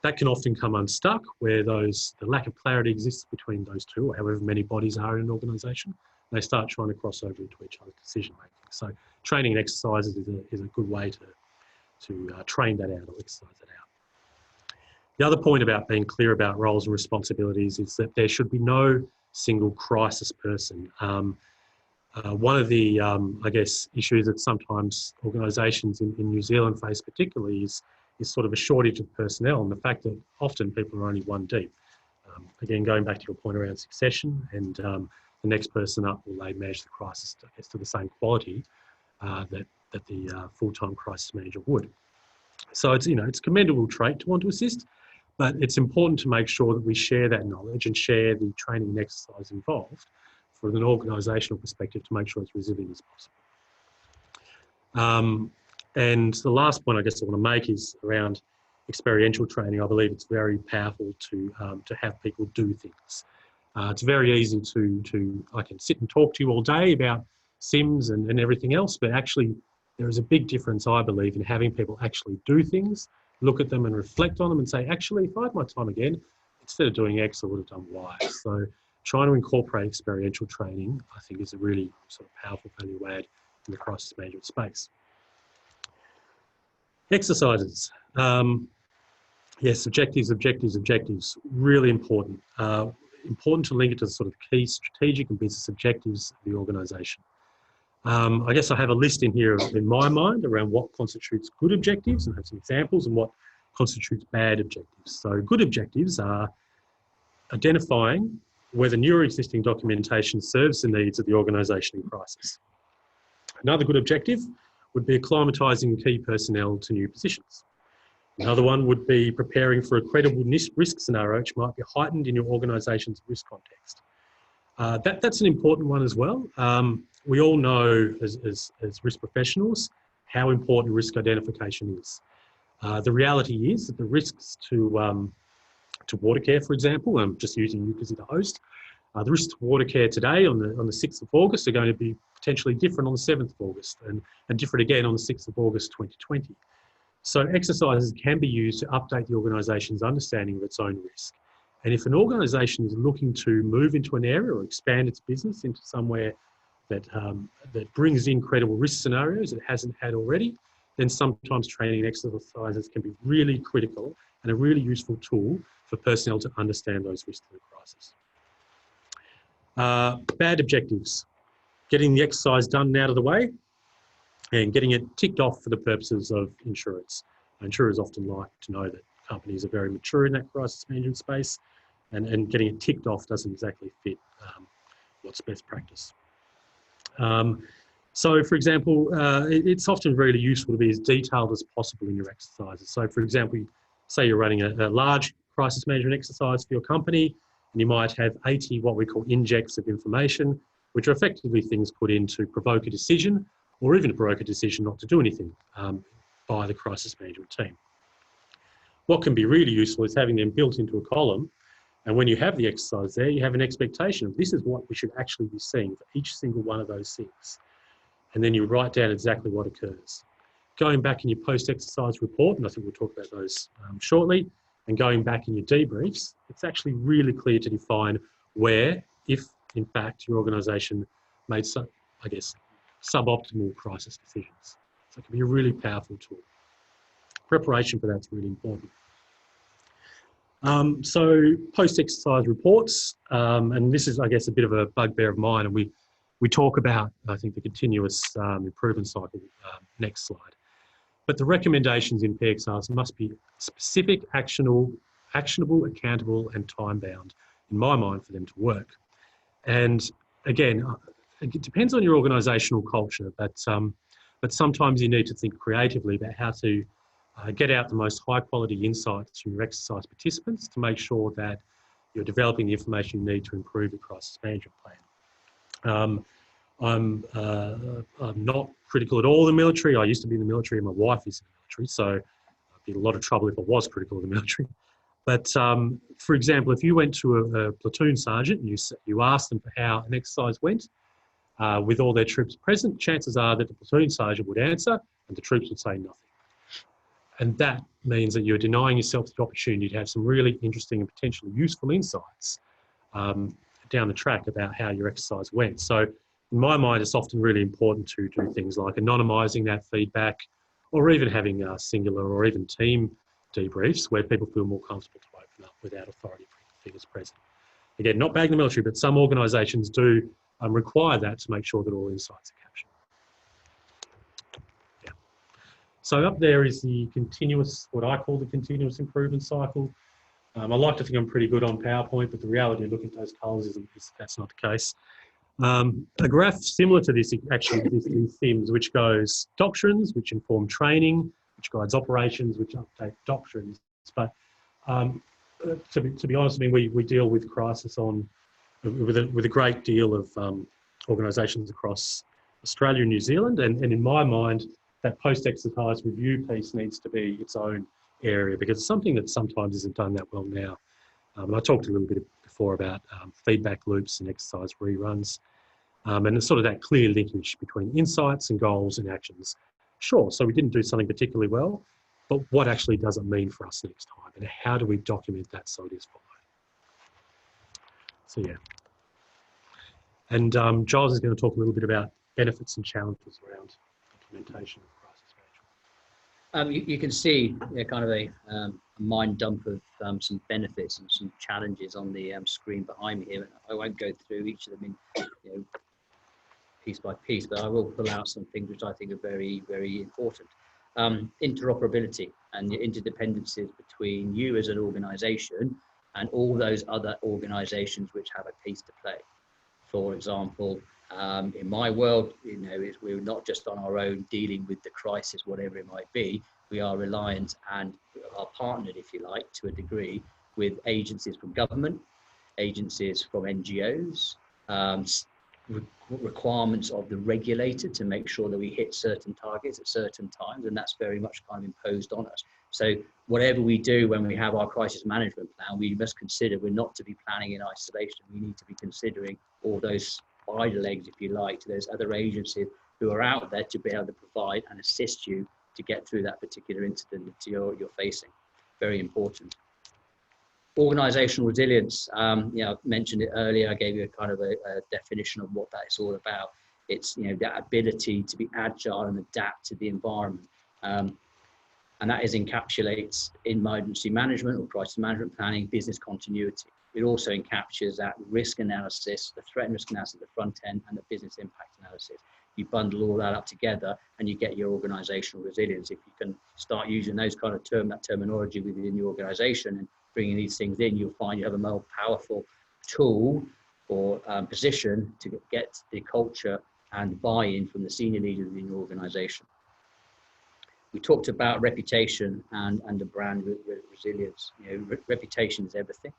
[SPEAKER 4] That can often come unstuck where the lack of clarity exists between those two, or however many bodies are in an organisation. They start trying to cross over into each other's decision making. So training and exercises is a good way to train that out or exercise that out. The other point about being clear about roles and responsibilities is that there should be no single crisis person. One of the, I guess, issues that sometimes organisations in New Zealand face particularly is sort of a shortage of personnel, and the fact that often people are only one deep. Again, going back to your point around succession, and the next person up, will they manage the crisis, I guess, to the same quality that the full-time crisis manager would. So it's a commendable trait to want to assist, but it's important to make sure that we share that knowledge and share the training and exercise involved from an organisational perspective to make sure it's resilient as possible. And the last point I guess I want to make is around experiential training. I believe it's very powerful to have people do things. It's very easy I can sit and talk to you all day about Sims and everything else, but actually there is a big difference, I believe, in having people actually do things, look at them and reflect on them and say, actually, if I had my time again, instead of doing X, I would have done Y. So trying to incorporate experiential training, I think, is a really sort of powerful value add in the crisis management space. Exercises. Yes, objectives, really important. Important to link it to the sort of key strategic and business objectives of the organisation. I guess I have a list in here in my mind around what constitutes good objectives and have some examples and what constitutes bad objectives. So good objectives are identifying whether new or existing documentation serves the needs of the organisation in crisis. Another good objective would be acclimatising key personnel to new positions. Another one would be preparing for a credible risk scenario which might be heightened in your organisation's risk context. That's an important one as well. We all know as risk professionals how important risk identification is. The reality is that the risks to water care, for example, I'm just using you because you're the host, the risks to water care today on the 6th of August are going to be potentially different on the 7th of August and different again on the 6th of August 2020. So exercises can be used to update the organisation's understanding of its own risk. And if an organisation is looking to move into an area or expand its business into somewhere that brings in credible risk scenarios it hasn't had already, then sometimes training and exercises can be really critical and a really useful tool for personnel to understand those risks of the crisis. Bad objectives: getting the exercise done and out of the way and getting it ticked off for the purposes of insurance. Insurers often like to know that companies are very mature in that crisis management space, and getting it ticked off doesn't exactly fit what's best practice. So, for example, it's often really useful to be as detailed as possible in your exercises. So, for example, say you're running a large crisis management exercise for your company, and you might have 80 what we call injects of information, which are effectively things put in to provoke a decision or even to provoke a decision not to do anything by the crisis management team. What can be really useful is having them built into a column, and when you have the exercise there, you have an expectation of this is what we should actually be seeing for each single one of those things. And then you write down exactly what occurs. Going back in your post-exercise report, and I think we'll talk about those shortly, and going back in your debriefs, it's actually really clear to define where, if in fact your organisation made some, I guess, suboptimal crisis decisions. So it can be a really powerful tool. Preparation for that's really important. So post-exercise reports, and this is, I guess, a bit of a bugbear of mine, and we talk about, I think, the continuous improvement cycle next slide. But the recommendations in PXRs must be specific, actionable, accountable, and time-bound, in my mind, for them to work. And again, it depends on your organisational culture, but sometimes you need to think creatively about how to get out the most high-quality insights from your exercise participants to make sure that you're developing the information you need to improve your crisis management plan. I'm not critical at all of the military. I used to be in the military and my wife is in the military, so I'd be in a lot of trouble if I was critical of the military. But for example, if you went to a platoon sergeant and you asked them for how an exercise went with all their troops present, chances are that the platoon sergeant would answer and the troops would say nothing. And that means that you're denying yourself the opportunity to have some really interesting and potentially useful insights down the track about how your exercise went. So in my mind, it's often really important to do things like anonymising that feedback, or even having singular or even team debriefs where people feel more comfortable to open up without authority figures present. Again, not bagging the military, but some organisations do require that to make sure that all insights are captured. Yeah. So up there is the continuous, what I call the continuous improvement cycle. I like to think I'm pretty good on PowerPoint, but the reality of looking at those colours is that's not the case. A graph similar to this actually exists in SIMS, which goes doctrines, which inform training, which guides operations, which update doctrines. But to be honest, I mean, we deal with crisis with a great deal of organisations across Australia and New Zealand, and in my mind, that post-exercise review piece needs to be its own area because it's something that sometimes isn't done that well now. And I talked a little bit before about feedback loops and exercise reruns, and it's sort of that clear linkage between insights and goals and actions. Sure, so we didn't do something particularly well, but what actually does it mean for us next time, and how do we document that so it is followed? So yeah, and Giles is going to talk a little bit about benefits and challenges around documentation of crisis management.
[SPEAKER 6] You can see kind of a mind dump of some benefits and some challenges on the screen behind me here. I won't go through each of them piece by piece, but I will pull out some things which I think are very, very important. Interoperability and the interdependencies between you as an organization and all those other organizations which have a piece to play. For example, in my world, we're not just on our own dealing with the crisis, whatever it might be. We are reliant and are partnered, if you like, to a degree with agencies from government, agencies from NGOs, requirements of the regulator to make sure that we hit certain targets at certain times, and that's very much kind of imposed on us. So whatever we do when we have our crisis management plan, we must consider we're not to be planning in isolation. We need to be considering all those spider legs, if you like, to those other agencies who are out there to be able to provide and assist you to get through that particular incident that you're facing. Very important. Organizational resilience, I mentioned it earlier. I gave you a kind of a definition of what that is all about. It's that ability to be agile and adapt to the environment, and that encapsulates in emergency management or crisis management planning, business continuity. It also encaptures that risk analysis, the threat and risk analysis at the front end, and the business impact analysis. You bundle all that up together and you get your organizational resilience. If you can start using those kind of terminology within your organization and bringing these things in, you'll find you have a more powerful tool or position to get the culture and buy-in from the senior leaders in your organization. We talked about reputation and the brand resilience. Reputation is everything.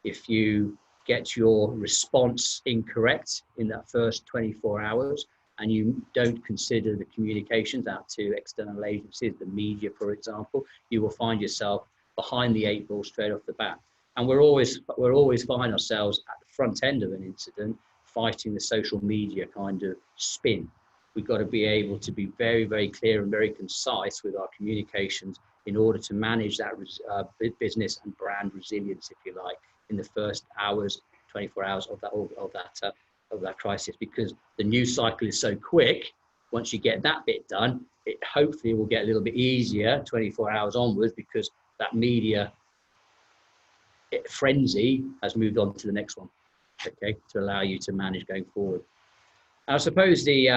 [SPEAKER 6] If you get your response incorrect in that first 24 hours and you don't consider the communications out to external agencies, the media, for example, you will find yourself behind the 8 ball straight off the bat. And we're always find ourselves at the front end of an incident fighting the social media kind of spin. We've got to be able to be very, very clear and very concise with our communications in order to manage that business and brand resilience, if you like, in the first hours, 24 hours of that crisis, because the news cycle is so quick. Once you get that bit done, it hopefully will get a little bit easier 24 hours onwards, because that media frenzy has moved on to the next one, okay, to allow you to manage going forward. I suppose the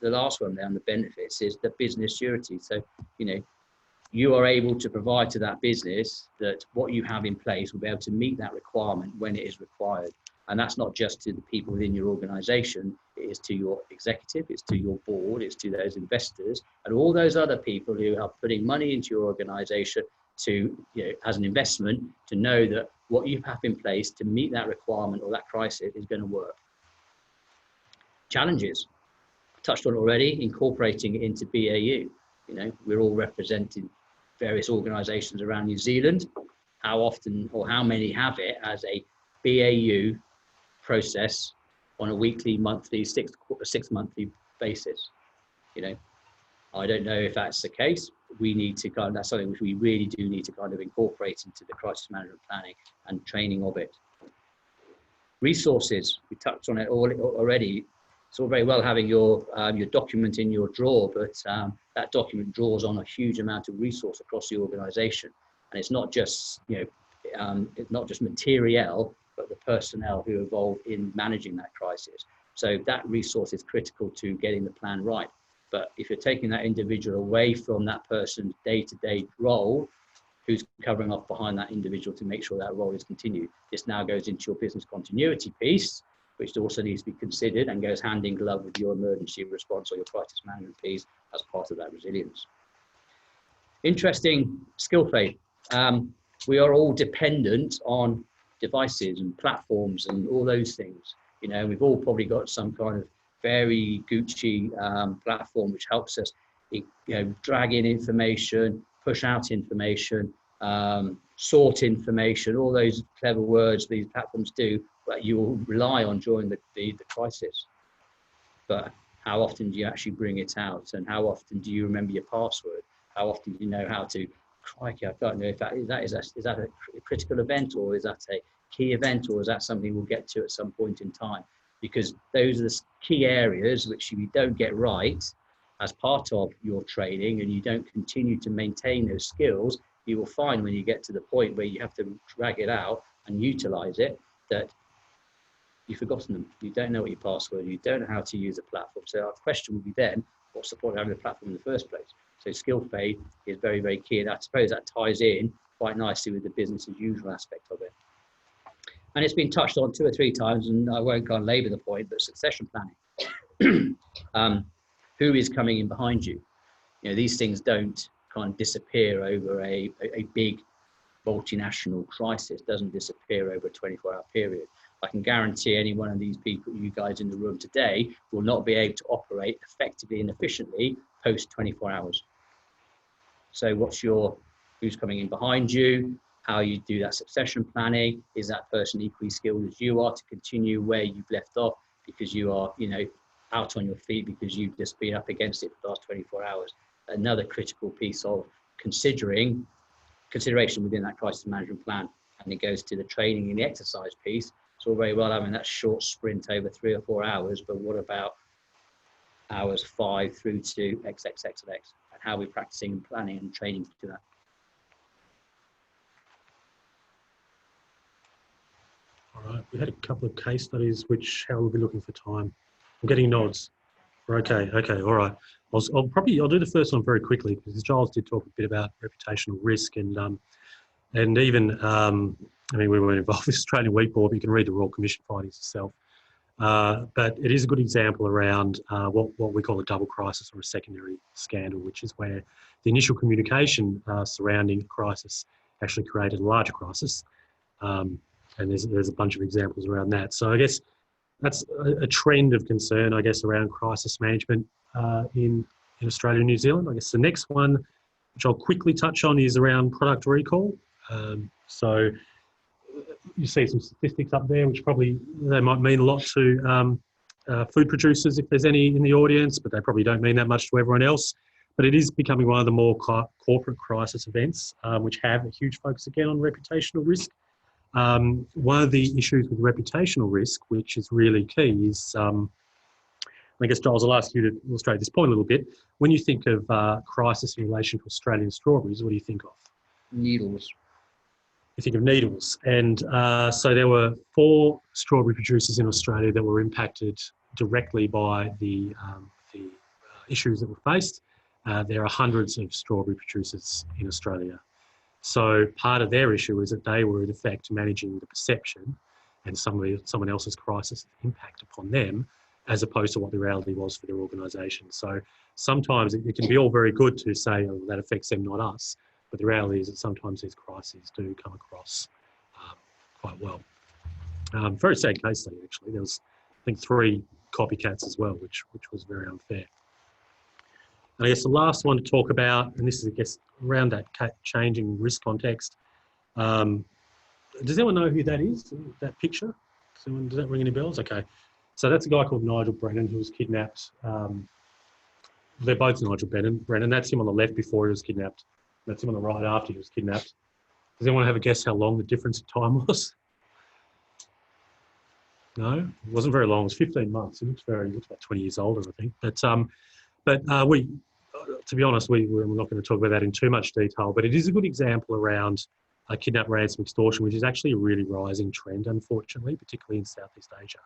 [SPEAKER 6] last one there on the benefits is the business surety. So, you are able to provide to that business that what you have in place will be able to meet that requirement when it is required. And that's not just to the people within your organization, it is to your executive, it's to your board, it's to those investors and all those other people who are putting money into your organization to, as an investment, to know that what you have in place to meet that requirement or that crisis is going to work. Challenges, I touched on already, incorporating it into BAU. We're all representing various organizations around New Zealand. How often or how many have it as a BAU process on a weekly, monthly, six monthly basis? I don't know if that's the case. We need to that's something which we really do need to kind of incorporate into the crisis management planning and training of it. Resources, we touched on it already. It's all very well having your document in your drawer, but that document draws on a huge amount of resource across the organisation, and it's not just it's not just materiel, but the personnel who are involved in managing that crisis. So that resource is critical to getting the plan right. But if you're taking that individual away from that person's day-to-day role, who's covering off behind that individual to make sure that role is continued, this now goes into your business continuity piece, which also needs to be considered and goes hand in glove with your emergency response or your crisis management piece as part of that resilience. Interesting skill fade. We are all dependent on devices and platforms and all those things. We've all probably got some kind of very Gucci platform which helps us, drag in information, push out information, sort information, all those clever words these platforms do that you will rely on during the crisis. But how often do you actually bring it out, and how often do you remember your password? How often do you know how to, crikey, I don't know if is that a critical event, or is that a key event, or is that something we'll get to at some point in time? Because those are the key areas which if you don't get right as part of your training and you don't continue to maintain those skills, you will find when you get to the point where you have to drag it out and utilize it, that you've forgotten them. You don't know what your password, you don't know how to use the platform. So our question would be then, what's the point of having the platform in the first place? So skill fade is very, very key. And I suppose that ties in quite nicely with the business as usual aspect of it. And it's been touched on 2 or 3 times, and I won't go and labour the point, but succession planning. Who is coming in behind you? You know, these things don't kind of disappear over a big multinational crisis, doesn't disappear over a 24-hour period. I can guarantee any one of these people, you guys in the room today, will not be able to operate effectively and efficiently post 24 hours. So who's coming in behind you, how you do that succession planning, is that person equally skilled as you are to continue where you've left off because you are, you know, out on your feet because you've just been up against it for the last 24 hours. Another critical piece of consideration within that crisis management plan. And it goes to the training and the exercise piece. It's all very well having that short sprint over 3 or 4 hours, but what about hours 5 through to XXX of X? And how are we practicing planning and training to do that?
[SPEAKER 4] All right, we had a couple of case studies, which how we'll be looking for time. I'm getting nods. Okay, all right. I'll do the first one very quickly because Giles did talk a bit about reputational risk and even I mean we weren't involved with Australian Week Board, but you can read the Royal Commission findings yourself. But it is a good example around what we call a double crisis or a secondary scandal, which is where the initial communication surrounding a crisis actually created a larger crisis. And there's a bunch of examples around that. So I guess that's a trend of concern, I guess, around crisis management in Australia and New Zealand. I guess the next one, which I'll quickly touch on, is around product recall. So you see some statistics up there, which probably they might mean a lot to food producers if there's any in the audience, but they probably don't mean that much to everyone else. But it is becoming one of the more corporate crisis events, which have a huge focus again on reputational risk. One of the issues with reputational risk, which is really key, is I guess, Giles, I'll ask you to illustrate this point a little bit. When you think of crisis in relation to Australian strawberries, what do you think of?
[SPEAKER 6] Needles.
[SPEAKER 4] You think of needles. And so there were 4 strawberry producers in Australia that were impacted directly by the issues that were faced. There are hundreds of strawberry producers in Australia. So part of their issue is that they were in effect managing the perception and someone else's crisis impact upon them, as opposed to what the reality was for their organisation. So sometimes it can be all very good to say, oh, that affects them, not us. But the reality is that sometimes these crises do come across quite well. Very sad case study, actually. There was, I think, 3 copycats as well, which was very unfair. And I guess the last one to talk about, and this is, I guess, around that changing risk context. Does anyone know who that is, that picture? Does that ring any bells? Okay. So that's a guy called Nigel Brennan who was kidnapped. They're both Nigel Brennan. That's him on the left before he was kidnapped. That's him on the right after he was kidnapped. Does anyone have a guess how long the difference in time was? No, it wasn't very long. It was 15 months. He looks about 20 years older, I think. But to be honest, we're not going to talk about that in too much detail, but it is a good example around kidnap, ransom, extortion, which is actually a really rising trend, unfortunately, particularly in Southeast Asia.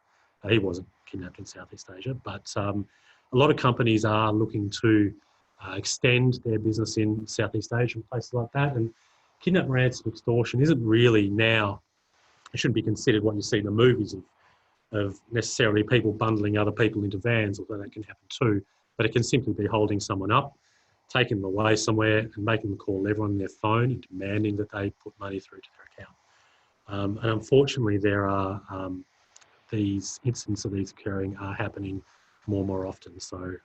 [SPEAKER 4] He wasn't kidnapped in Southeast Asia, but a lot of companies are looking to extend their business in Southeast Asia and places like that. And kidnap, ransom, extortion isn't really now, it shouldn't be considered what you see in the movies of necessarily people bundling other people into vans, although that can happen too. But it can simply be holding someone up, taking them away somewhere and making them call everyone on their phone and demanding that they put money through to their account. And unfortunately, there are these incidents of these occurring are happening more and more often. So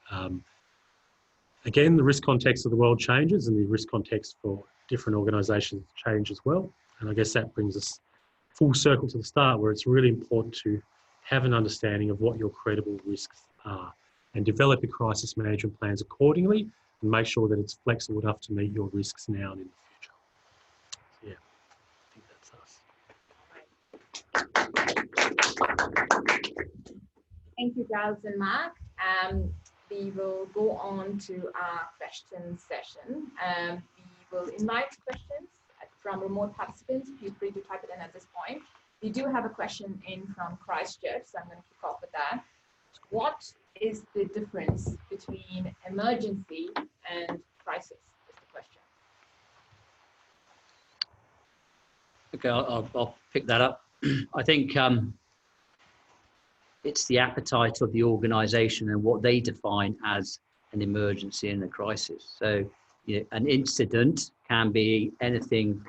[SPEAKER 4] again, the risk context of the world changes and the risk context for different organisations change as well. And I guess that brings us full circle to the start, where it's really important to have an understanding of what your credible risks are and develop your crisis management plans accordingly and make sure that it's flexible enough to meet your risks now and in the future. So yeah, I think that's us.
[SPEAKER 3] Thank you, Giles and Marc. We will go on to our question session. We will invite questions from remote participants. Feel free to type it in at this point. We do have a question in from Christchurch, so I'm going to kick off with that. What is the difference between emergency and crisis? Is the question.
[SPEAKER 6] Okay, I'll pick that up. I think it's the appetite of the organisation and what they define as an emergency and a crisis. So, you know, an incident can be anything,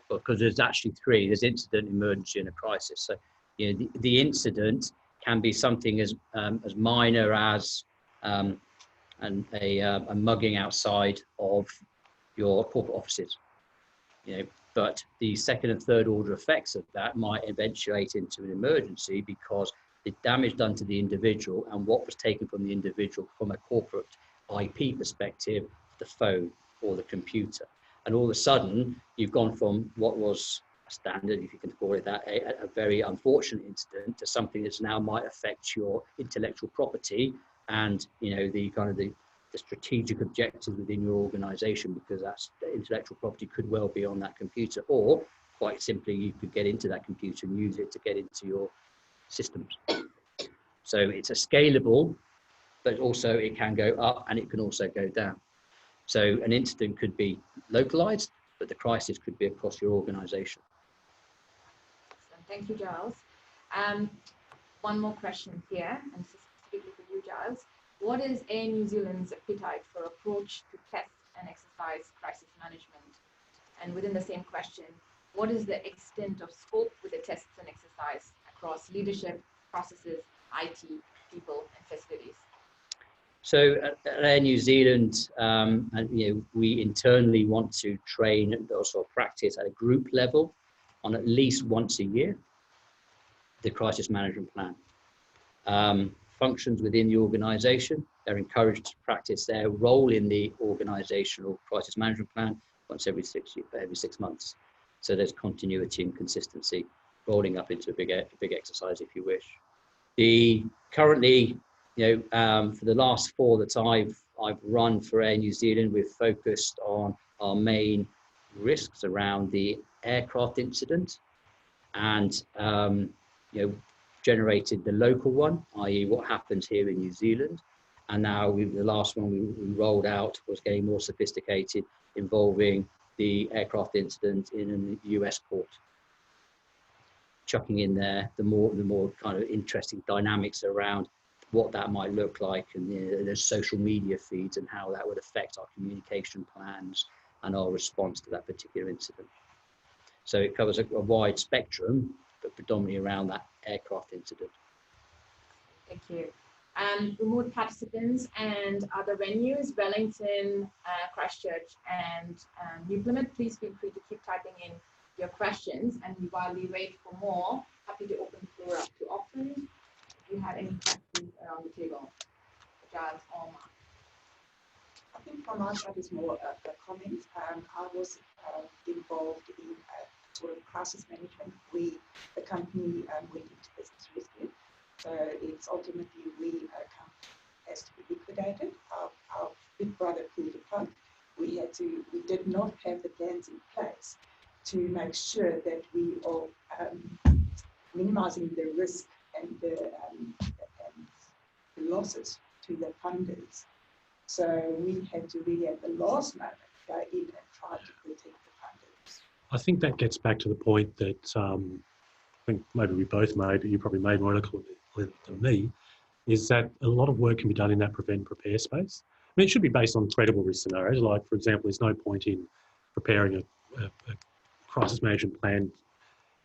[SPEAKER 6] because there's actually three. There's incident, emergency, and a crisis. So, you know, the incident can be something as minor as a mugging outside of your corporate offices. You know, but the second and third order effects of that might eventuate into an emergency because the damage done to the individual and what was taken from the individual from a corporate IP perspective, the phone or the computer. And all of a sudden, you've gone from what was a standard, if you can call it that, a very unfortunate incident, to something that's now might affect your intellectual property and, you know, the kind of the strategic objectives within your organization, because that's the intellectual property could well be on that computer, or quite simply, you could get into that computer and use it to get into your systems. So it's a scalable, but also it can go up and it can also go down. So an incident could be localized, but the crisis could be across your organization.
[SPEAKER 3] Thank you, Giles. One more question here, and specifically for you, Giles. What is Air New Zealand's appetite for approach to test and exercise crisis management? And within the same question, what is the extent of scope with the tests and exercise across leadership, processes, IT, people, and facilities?
[SPEAKER 6] So at Air New Zealand, and, you know, we internally want to train and also practice at a group level on at least once a year the crisis management plan. Functions within the organisation, they're encouraged to practice their role in the organisational crisis management plan once every 6 months. So there's continuity and consistency, rolling up into a big exercise, if you wish. Currently, you know, for the last 4 that I've run for Air New Zealand, we've focused on our main risks around the aircraft incident, and you know, generated the local one, i.e. what happens here in New Zealand. And now the last one we rolled out was getting more sophisticated, involving the aircraft incident in a US port. Chucking in there the more kind of interesting dynamics around what that might look like, and, you know, there's social media feeds and how that would affect our communication plans and our response to that particular incident. So it covers a wide spectrum, but predominantly around that aircraft incident.
[SPEAKER 3] Thank you. Remote participants and other venues, Wellington, Christchurch, and New Plymouth, please feel free to keep typing in your questions. And while we wait for more, happy to open the floor up to Auckland. If you have any questions around the table, Giles or Marc.
[SPEAKER 1] I think from our side is more a comment. I was involved in sort of crisis management. The company went into business rescue. So it's ultimately has to be liquidated. Our big brother pulled the plug. We did not have the plans in place to make sure that we are minimizing the risk and the losses to the funders. So we had to really at the last moment go in and try to protect the funders.
[SPEAKER 4] I think that gets back to the point that I think maybe we both made, but you probably made more eloquently than me, is that a lot of work can be done in that prevent and prepare space. I mean, it should be based on credible risk scenarios. Like, for example, there's no point in preparing a crisis management plan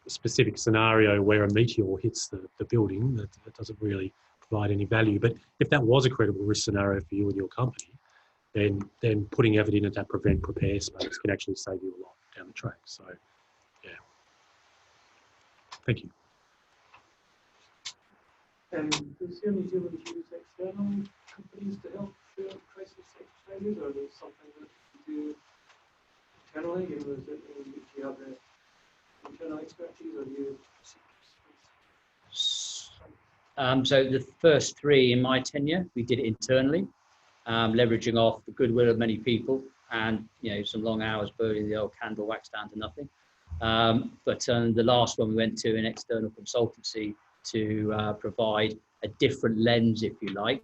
[SPEAKER 4] specific scenario where a meteor hits the building. That doesn't really provide any value. But if that was a credible risk scenario for you and your company, then putting effort into that prevent prepare space can actually save you a lot down the track. So, yeah. Thank you.
[SPEAKER 2] And does Air New Zealand use external companies to help crisis failures, or is it something that you do internally? You know, do you have the internal expertise, or do you?
[SPEAKER 6] So the first 3 in my tenure, we did it internally, leveraging off the goodwill of many people, and, you know, some long hours burning the old candle wax down to nothing. But the last one we went to an external consultancy to provide a different lens, if you like,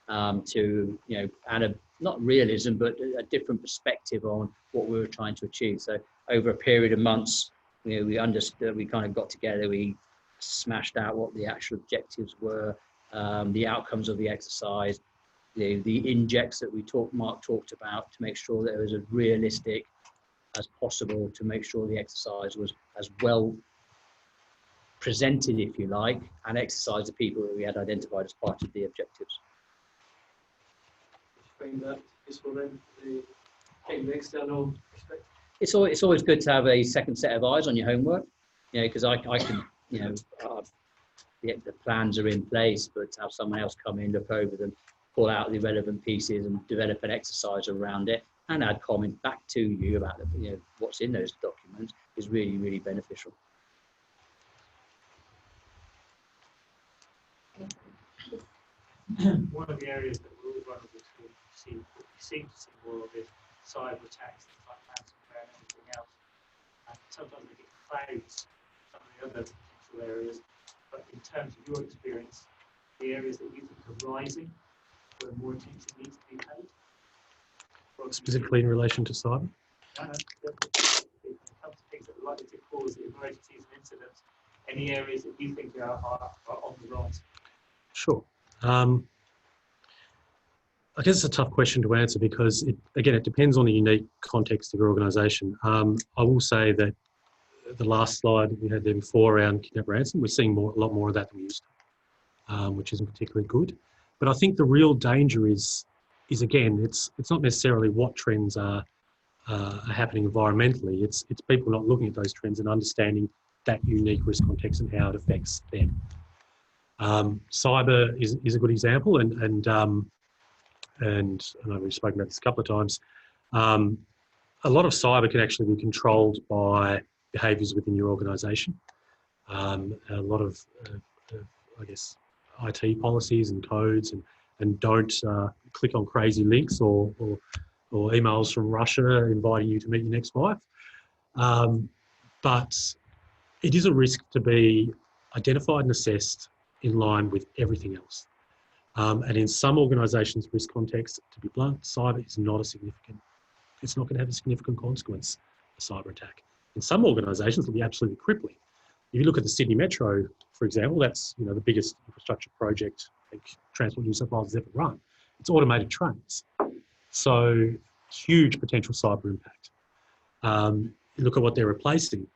[SPEAKER 6] to, you know, add a, not realism, but a different perspective on what we were trying to achieve. So over a period of months, you know, we understood, we kind of got together, we smashed out what the actual objectives were, the outcomes of the exercise, the injects that Mark talked about, to make sure that it was as realistic as possible, to make sure the exercise was as well presented, if you like, and exercise the people that we had identified as part of the objectives.
[SPEAKER 2] Find that useful then, taking the external perspective.
[SPEAKER 6] It's always good to have a second set of eyes on your homework, you know, because I can, you know, the plans are in place, but to have someone else come in, look over them, pull out the relevant pieces and develop an exercise around it and add comment back to you about the, you know, what's in those documents is really, really beneficial.
[SPEAKER 2] One of the areas that we're all vulnerable to see, what we seem to see more of, is cyber attacks, things like ransomware and everything else. And sometimes they get clouds some of the other potential areas. But in terms of your experience, the areas that you think are rising, where more attention needs to be paid?
[SPEAKER 4] Specifically in relation to cyber?
[SPEAKER 2] No, when it comes to things that are likely to cause emergencies and incidents, any areas that you think are on the rise?
[SPEAKER 4] Sure. I guess it's a tough question to answer because, it depends on the unique context of your organisation. I will say that the last slide we had there before around kidnap ransom, we're seeing a lot more of that than we used to, which isn't particularly good. But I think the real danger is again, it's not necessarily what trends are happening environmentally. It's people not looking at those trends and understanding that unique risk context and how it affects them. Cyber is a good example, and I know we've spoken about this a couple of times. A lot of cyber can actually be controlled by behaviours within your organisation. A lot of, I guess, IT policies and codes, and don't click on crazy links or emails from Russia inviting you to meet your next wife. But it is a risk to be identified and assessed in line with everything else. And in some organisations' risk context, to be blunt, cyber is not it's not going to have a significant consequence, a cyber attack. In some organisations, it'll be absolutely crippling. If you look at the Sydney Metro, for example, that's, you know, the biggest infrastructure project I think Transport New South Wales has ever run. It's automated trains. So huge potential cyber impact. You look at what they're replacing.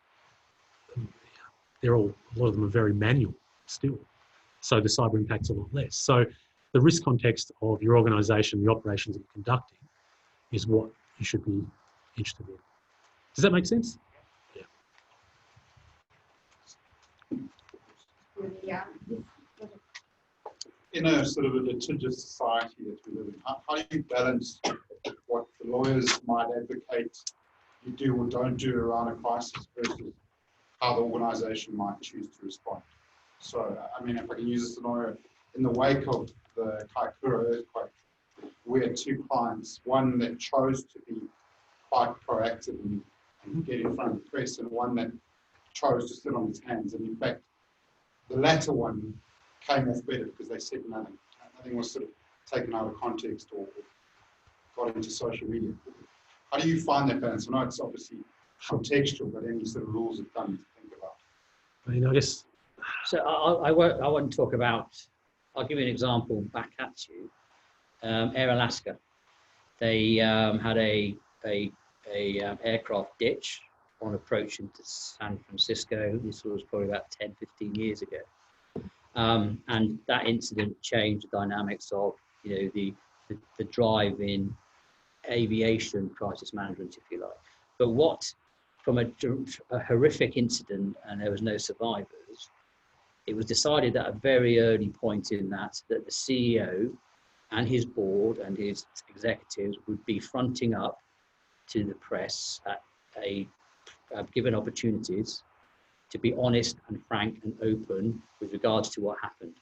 [SPEAKER 4] A lot of them are very manual still. So the cyber impact's a lot less. So the risk context of your organisation, the operations that you're conducting, is what you should be interested in. Does that make sense?
[SPEAKER 3] Yeah.
[SPEAKER 5] In a sort of a litigious society that we live in, how do you balance what the lawyers might advocate you do or don't do around a crisis versus how the organisation might choose to respond? So, I mean, if I can use a scenario, in the wake of the Kaikoura earthquake, we had two clients, one that chose to be quite proactive and get in front of the press, and one that chose to sit on its hands. And in fact, the latter one came off better because they said nothing. Nothing was sort of taken out of context or got into social media. How do you find that balance? I know it's obviously contextual, but any sort of rules of thumb to think about?
[SPEAKER 4] I mean, I guess.
[SPEAKER 6] So I want to talk about, I'll give you an example back at you. Air Alaska, they had a aircraft ditch on approach into San Francisco. This was probably about 10, 15 years ago. And that incident changed the dynamics of, you know, the drive in aviation crisis management, if you like. But what, from a horrific incident, and there was no survivors, it was decided at a very early point in that the CEO and his board and his executives would be fronting up to the press at given opportunities to be honest and frank and open with regards to what happened.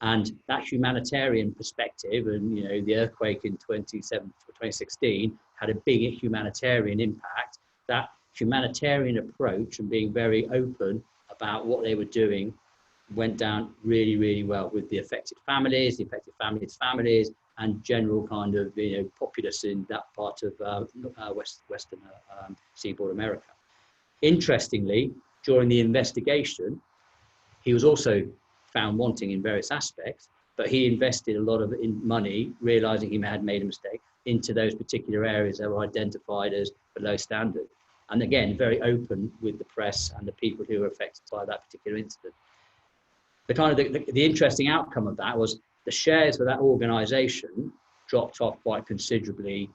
[SPEAKER 6] And that humanitarian perspective, and, you know, the earthquake in 2016 had a big humanitarian impact. That humanitarian approach and being very open about what they were doing went down really, really well with the affected families, families, and general kind of, you know, populace in that part of Western seaboard America. Interestingly, during the investigation, he was also found wanting in various aspects, but he invested a lot of money, realizing he had made a mistake, into those particular areas that were identified as below standard. And again, very open with the press and the people who were affected by that particular incident. The kind of the interesting outcome of that was the shares for that organization dropped off quite considerably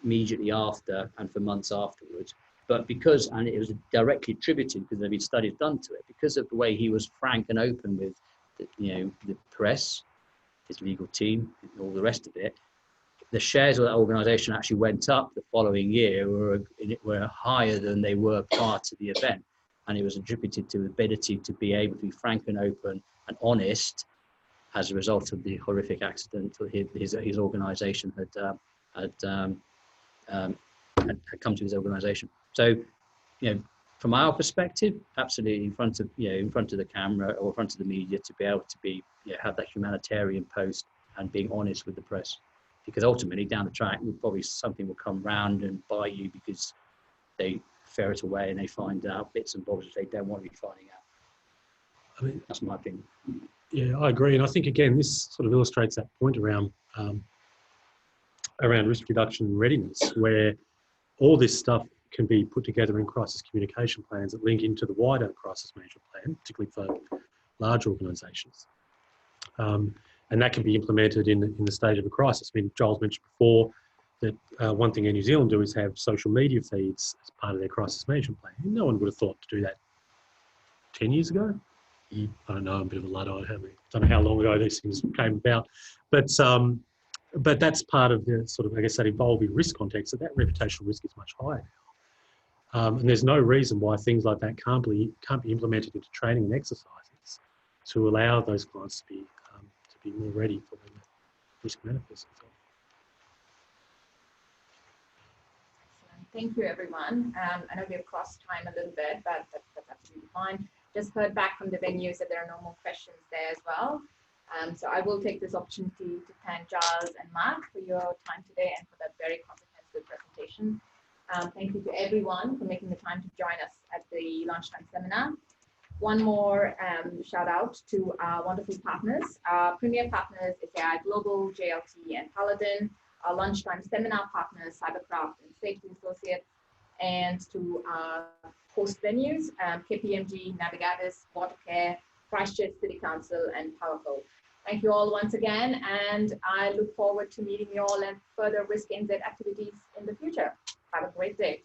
[SPEAKER 6] immediately after and for months afterwards. But because, and it was directly attributed because there had been studies done to it, because of the way he was frank and open with the, you know, the press, his legal team, and all the rest of it, the shares of that organization actually went up the following year, were higher than they were prior to the event. And it was attributed to the ability to be able to be frank and open and honest as a result of the horrific accident that his organization had come to his organization. So, you know, from our perspective, absolutely in front of the camera or in front of the media, to be able to be, you know, have that humanitarian post and being honest with the press, because ultimately down the track, probably something will come round and bite you because they ferret away and they find out bits and bobs that they don't want to be finding out.
[SPEAKER 4] I mean,
[SPEAKER 6] that's my opinion.
[SPEAKER 4] Yeah, I agree, and I think again this sort of illustrates that point around risk reduction and readiness, where all this stuff can be put together in crisis communication plans that link into the wider crisis management plan, particularly for large organisations. And that can be implemented in the stage of a crisis. I mean, Giles mentioned before that one thing in New Zealand do is have social media feeds as part of their crisis management plan. No one would have thought to do that 10 years ago. I don't know, I'm a bit of a Luddite. I don't know how long ago these things came about. But that's part of the sort of, I guess, that evolving risk context, that reputational risk is much higher now. And there's no reason why things like that can't be implemented into training and exercises to allow those clients to be more ready for when the risk manifests itself.
[SPEAKER 3] Thank you, everyone. I know we've crossed time a little bit, but that's absolutely fine. Just heard back from the venues that there are no more questions there as well. So I will take this opportunity to thank Giles and Marc for your time today and for that very comprehensive presentation. Thank you to everyone for making the time to join us at the Lunchtime seminar. One more shout out to our wonderful partners. Our premier partners is AI Global, JLT, and Paladin. Our Lunchtime seminar partners, Cybercraft and Safety Associates, and to our host venues, KPMG, Navigatus, Watercare, Christchurch City Council, and Powerful. Thank you all once again, and I look forward to meeting you all at further RiskNZ activities in the future. Have a great day.